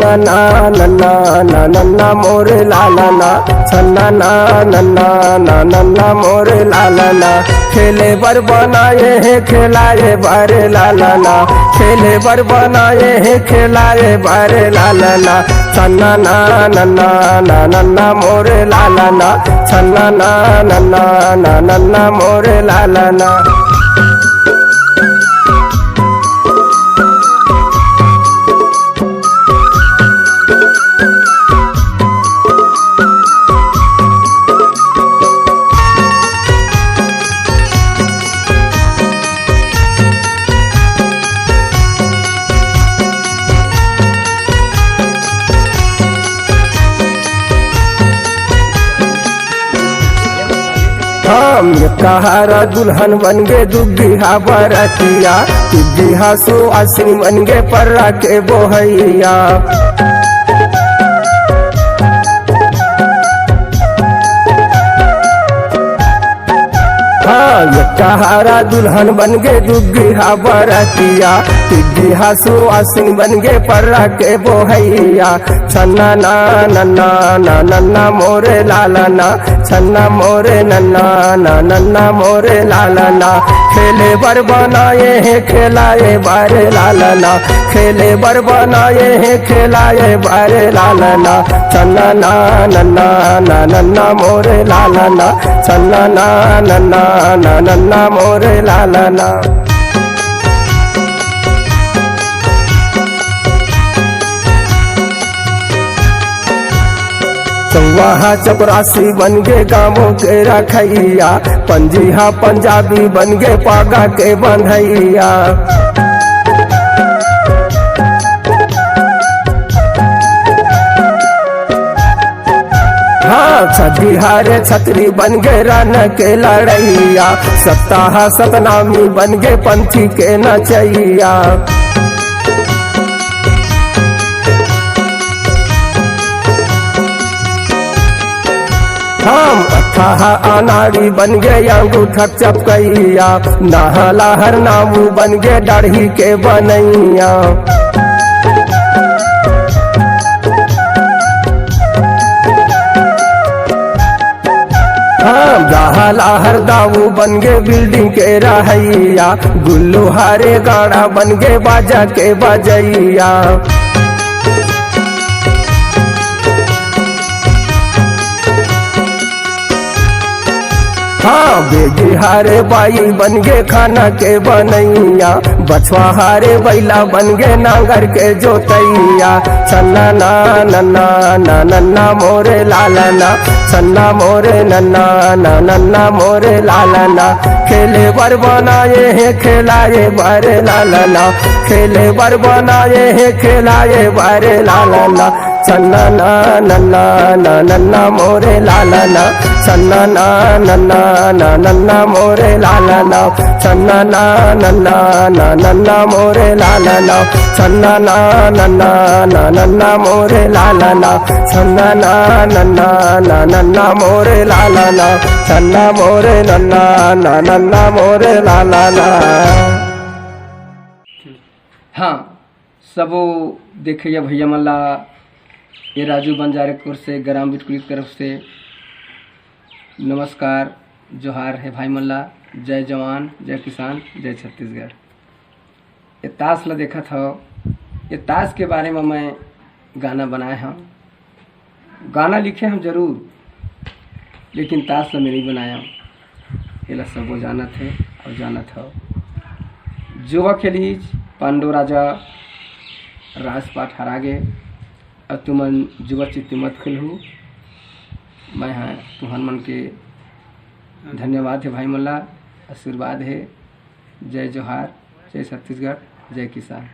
छन्ना ना नन्ना ना नन्ना मोरे लाला ना, छन्ना ना नन्ना ना नन्ना मोरे लाला ना। खेले बर बनाए हैं खिलाए बारे लाला ना, खेले बर बनाए हैं खिलाए बारे लाला ना। छन्ना ना नन्ना ना नन्ना मोरे लाला ना, छन्ना ना नन्ना ना नन्ना मोरे लाला ना। हम कहारा दुल्हन बन गे दुबिहा बरतिया, दुबिहा सुआसिन बन गे पर्रा के बोहैया। कहारा दुल्हन बन गे दुबिहा बरतिया, दुबिहा सुआसिन बन गे पर्रा के बोहैया। छन्ना ना नन्ना ना नन्ना मोरे लाला ना, छन्ना मोरे नन्ना ना नन्ना मोरे लाला ना। खेले बर बनाए हैं खिलाए बारे लाला ना, खेले बर बनाए हैं खिलाए बारे लाला ना। छन्ना ना नन्ना ना नन्ना मोरे लाला ना, छन्ना ना नन्ना ना नन्ना मोरे लाला ना। चौवाहा चपरासी बन गे गाँवों के रखैया, पंजीहा पंजाबी बन गे पागा के बंधैया। छठिहारे छतरी बन गे रन के लड़ैया, सप्ताह सतनामी बन गे पंथी के नचैया। हम अठाह अनाड़ी बन गे अंगूठक चपकैया, नहला हर नामू बन गे दाढ़ी के बनैया। हर दाऊ बन गे बिल्डिंग के रहैया, गुल्लू हारे गाड़ा बन गे बाजा के बजैया। बेगी हारे बाई बन गे खाना के बनैया, बछवा हारे बैला बन गे नांगर के जोतैया। छन्ना ना नन्ना ना नन्ना मोरे लाला ना, छन्ना मोरे नन्ना ना नन्ना मोरे लाला ना। खेले बर बनाए हैं खिलाए बारे लाला ना, खेले बर बनाए हैं खिलाए बारे लाला ना। छन्ना ना नन्ना ना नन्ना मोरे लाला ना, छन्ना ना नन्ना ना नन्ना मोरे लाला ना। छन्ना ना नन्ना ना नन्ना मोरे लाला ना, छन्ना ना नन्ना ना नन्ना मोरे लाला ना। छन्ना ना नन्ना ना नन्ना मोरे लाला ना, छन्ना मोरे नन्ना ना नन्ना मोरे लाला ना। हाँ सबो देखिए भैया मल्ला, ये राजू बंजारेपुर से ग्राम बिटकुली की तरफ से नमस्कार जोहार है भाई मल्ला। जय जवान जय किसान जय छत्तीसगढ़। ये ताश ला देखा था, ये ताश के बारे में मैं गाना बनाए हम, गाना लिखे हम जरूर, लेकिन ताश ला मैं नहीं बनाया। ये सब वो जाना थे और जाना था जुवा खेलीज पांडो राजा राजपाट हरा गे, और तुमन जुआ चित्ती मत खेलहू। मैं हाँ तुहन मन के धन्यवाद है भाई मल्ला, आशीर्वाद है। जय जोहार जय छत्तीसगढ़ जय किसान।